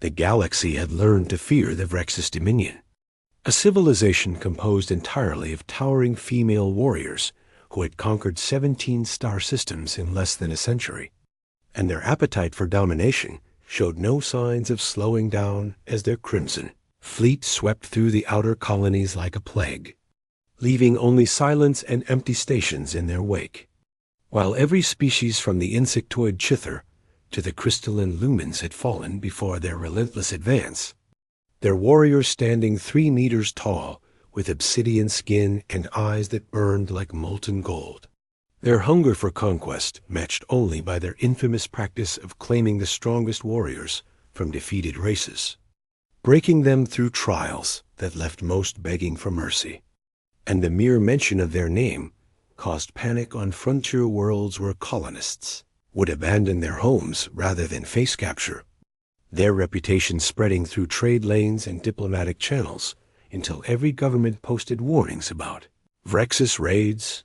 The galaxy had learned to fear the Vrexus Dominion, a civilization composed entirely of towering female warriors who had conquered 17 star systems in less than a century, and their appetite for domination showed no signs of slowing down as their crimson fleet swept through the outer colonies like a plague, leaving only silence and empty stations in their wake. While every species from the insectoid chither to the crystalline lumens had fallen before their relentless advance, their warriors standing 3 meters tall, with obsidian skin and eyes that burned like molten gold. Their hunger for conquest matched only by their infamous practice of claiming the strongest warriors from defeated races, breaking them through trials that left most begging for mercy. And the mere mention of their name caused panic on frontier worlds where colonists would abandon their homes rather than face capture, their reputation spreading through trade lanes and diplomatic channels until every government posted warnings about Vrexus raids,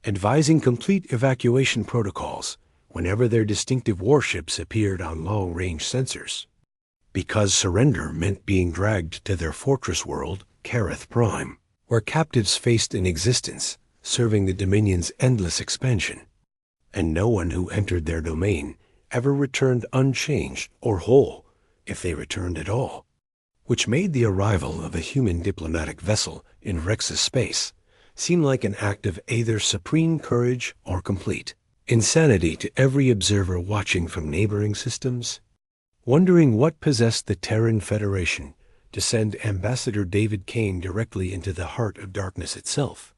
advising complete evacuation protocols whenever their distinctive warships appeared on long-range sensors, because surrender meant being dragged to their fortress world, Careth Prime, where captives faced an existence serving the Dominion's endless expansion, and no one who entered their domain ever returned unchanged or whole, if they returned at all, which made the arrival of a human diplomatic vessel in Vrexus space seem like an act of either supreme courage or complete insanity to every observer watching from neighboring systems, wondering what possessed the Terran Federation to send Ambassador David Kane directly into the heart of darkness itself,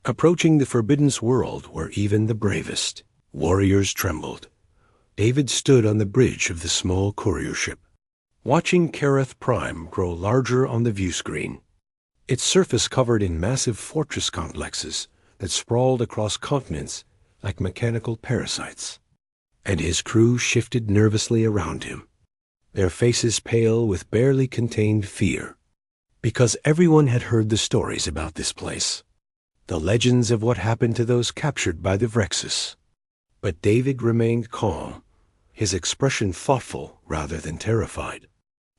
approaching the forbidden world where even the bravest warriors trembled. David stood on the bridge of the small courier ship, watching Careth Prime grow larger on the view screen, its surface covered in massive fortress complexes that sprawled across continents like mechanical parasites, and his crew shifted nervously around him, their faces pale with barely contained fear, because everyone had heard the stories about this place, the legends of what happened to those captured by the Vrexus. But David remained calm, his expression thoughtful rather than terrified,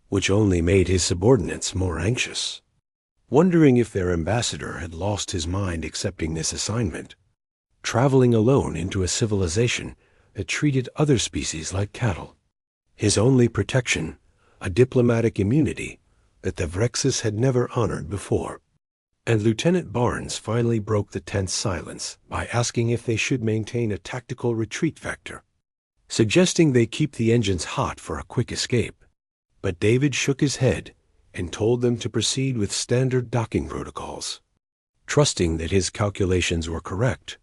which only made his subordinates more anxious, wondering if their ambassador had lost his mind accepting this assignment, traveling alone into a civilization that treated other species like cattle. His only protection, a diplomatic immunity that the Vrexus had never honored before. And Lieutenant Barnes finally broke the tense silence by asking if they should maintain a tactical retreat vector, suggesting they keep the engines hot for a quick escape. But David shook his head and told them to proceed with standard docking protocols, trusting that his calculations were correct,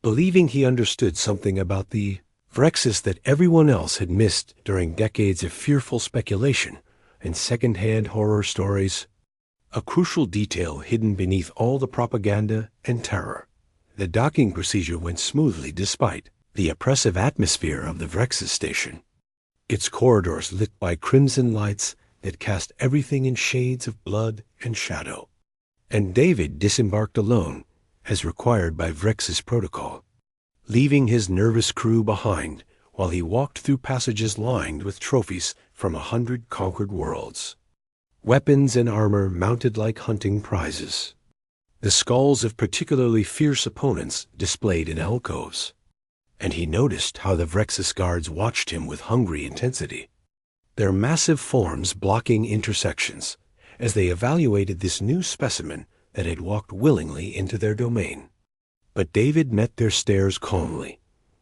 believing he understood something about the Vrexus that everyone else had missed during decades of fearful speculation and second-hand horror stories. A crucial detail hidden beneath all the propaganda and terror. The docking procedure went smoothly despite the oppressive atmosphere of the Vrexus station, its corridors lit by crimson lights that cast everything in shades of blood and shadow. And David disembarked alone, as required by Vrexus protocol, leaving his nervous crew behind while he walked through passages lined with trophies from 100 conquered worlds. Weapons and armor mounted like hunting prizes, the skulls of particularly fierce opponents displayed in alcoves, and he noticed how the Vrexus guards watched him with hungry intensity, their massive forms blocking intersections as they evaluated this new specimen that had walked willingly into their domain. But David met their stares calmly,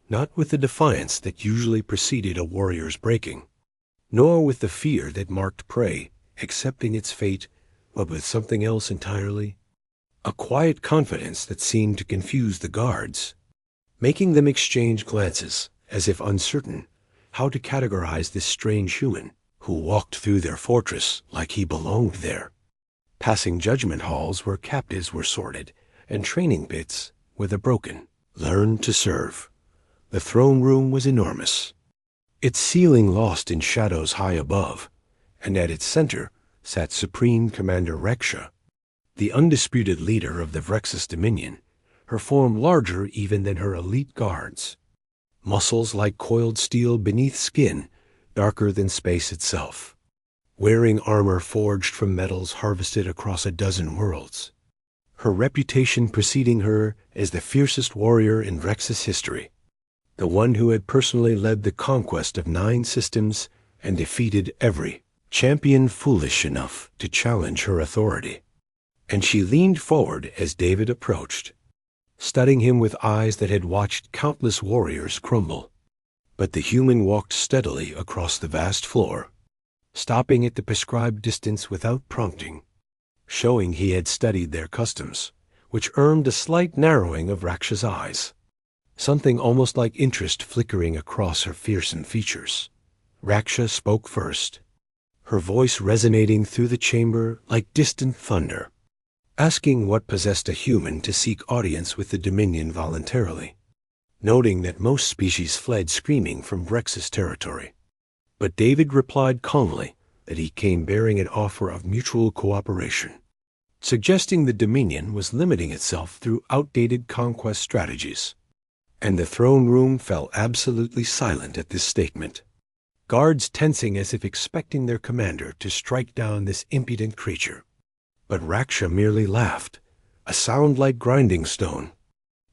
not with the defiance that usually preceded a warrior's breaking, nor with the fear that marked prey accepting its fate, but with something else entirely, a quiet confidence that seemed to confuse the guards, making them exchange glances as if uncertain how to categorize this strange human who walked through their fortress like he belonged there, passing judgment halls where captives were sorted and training pits where the broken learned to serve. The throne room was enormous, its ceiling lost in shadows high above, and at its center sat Supreme Commander Rexha, the undisputed leader of the Vrexus Dominion, her form larger even than her elite guards, muscles like coiled steel beneath skin darker than space itself. wearing armor forged from metals harvested across a dozen worlds, her reputation preceding her as the fiercest warrior in Rex's history, the one who had personally led the conquest of 9 systems and defeated every champion foolish enough to challenge her authority. And she leaned forward as David approached, studying him with eyes that had watched countless warriors crumble. But the human walked steadily across the vast floor, stopping at the prescribed distance without prompting, showing he had studied their customs, which earned a slight narrowing of Raksha's eyes, something almost like interest flickering across her fearsome features. Raksha spoke first, her voice resonating through the chamber like distant thunder, asking what possessed a human to seek audience with the Dominion voluntarily, noting that most species fled screaming from Rex's territory. But David replied calmly that he came bearing an offer of mutual cooperation, suggesting the Dominion was limiting itself through outdated conquest strategies. And the throne room fell absolutely silent at this statement, guards tensing as if expecting their commander to strike down this impudent creature. But Raksha merely laughed, a sound like grinding stone,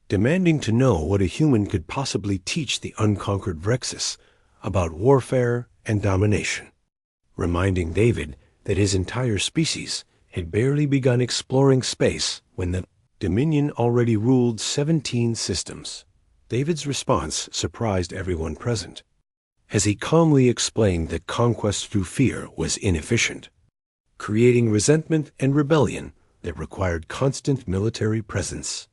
demanding to know what a human could possibly teach the unconquered Vrexis about warfare and domination, reminding David that his entire species had barely begun exploring space when the Dominion already ruled 17 systems. David's response surprised everyone present, as he calmly explained that conquest through fear was inefficient, creating resentment and rebellion that required constant military presence,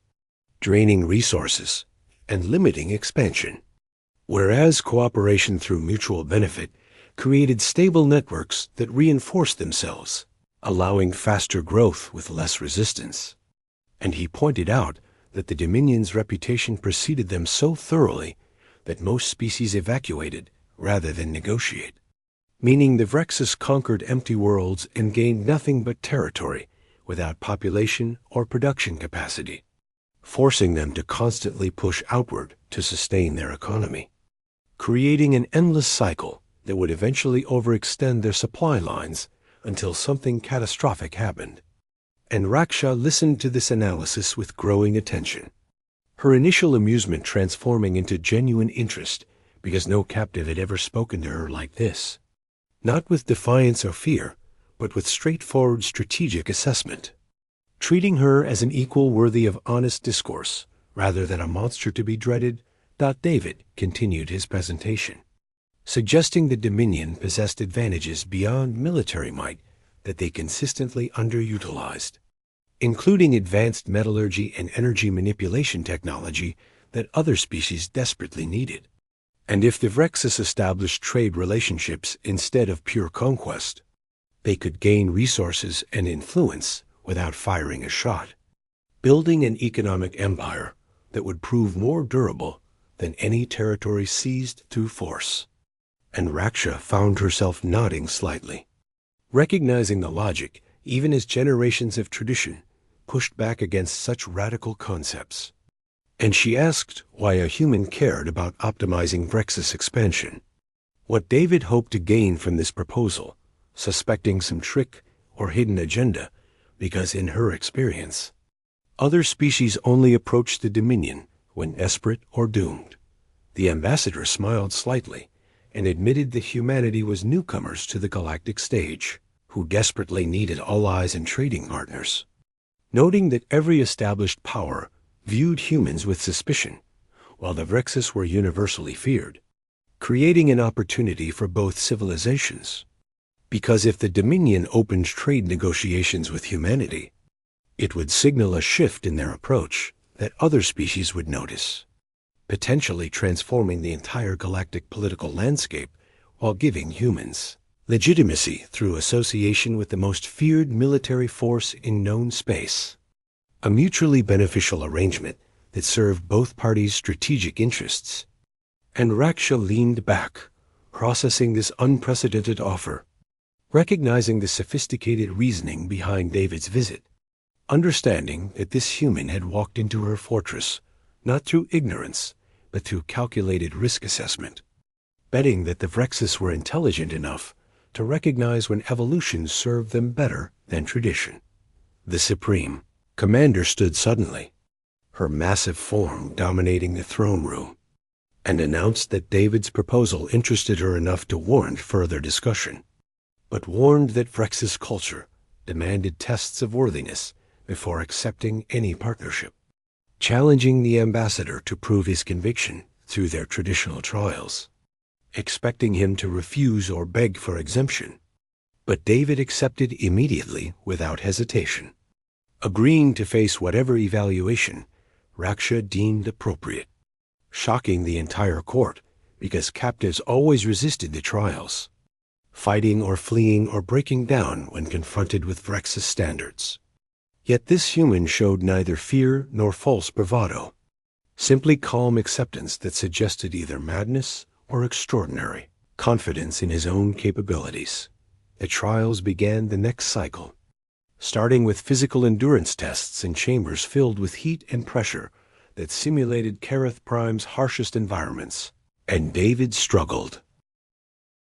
draining resources and limiting expansion, whereas cooperation through mutual benefit created stable networks that reinforced themselves, allowing faster growth with less resistance. And he pointed out that the Dominion's reputation preceded them so thoroughly that most species evacuated rather than negotiate, meaning the Vrexis conquered empty worlds and gained nothing but territory without population or production capacity, forcing them to constantly push outward to sustain their economy, creating an endless cycle that would eventually overextend their supply lines until something catastrophic happened. And Raksha listened to this analysis with growing attention, her initial amusement transforming into genuine interest because no captive had ever spoken to her like this, not with defiance or fear, but with straightforward strategic assessment, treating her as an equal worthy of honest discourse rather than a monster to be dreaded. David continued his presentation, suggesting the Dominion possessed advantages beyond military might that they consistently underutilized, including advanced metallurgy and energy manipulation technology that other species desperately needed. And if the Vrexis established trade relationships instead of pure conquest, they could gain resources and influence without firing a shot, building an economic empire that would prove more durable than any territory seized through force. And Raksha found herself nodding slightly, recognizing the logic even as generations of tradition pushed back against such radical concepts. And she asked why a human cared about optimizing Vrexis expansion, what David hoped to gain from this proposal, suspecting some trick or hidden agenda, because in her experience, other species only approached the Dominion when desperate or doomed. The ambassador smiled slightly and admitted that humanity was newcomers to the galactic stage, who desperately needed allies and trading partners, noting that every established power viewed humans with suspicion, while the Vrexis were universally feared, creating an opportunity for both civilizations. Because if the Dominion opened trade negotiations with humanity, it would signal a shift in their approach that other species would notice, potentially transforming the entire galactic political landscape while giving humans legitimacy through association with the most feared military force in known space, a mutually beneficial arrangement that served both parties' strategic interests. And Raksha leaned back, processing this unprecedented offer, recognizing the sophisticated reasoning behind David's visit, understanding that this human had walked into her fortress not through ignorance, but through calculated risk assessment, betting that the Vrexis were intelligent enough to recognize when evolution served them better than tradition. The Supreme Commander stood suddenly, her massive form dominating the throne room, and announced that David's proposal interested her enough to warrant further discussion, but warned that Vrex's culture demanded tests of worthiness before accepting any partnership, challenging the ambassador to prove his conviction through their traditional trials, expecting him to refuse or beg for exemption. But David accepted immediately without hesitation, agreeing to face whatever evaluation Raksha deemed appropriate, shocking the entire court because captives always resisted the trials, fighting or fleeing or breaking down when confronted with Vrex's standards. Yet this human showed neither fear nor false bravado, simply calm acceptance that suggested either madness or extraordinary confidence in his own capabilities. The trials began the next cycle, starting with physical endurance tests in chambers filled with heat and pressure that simulated Kareth Prime's harshest environments. And David struggled.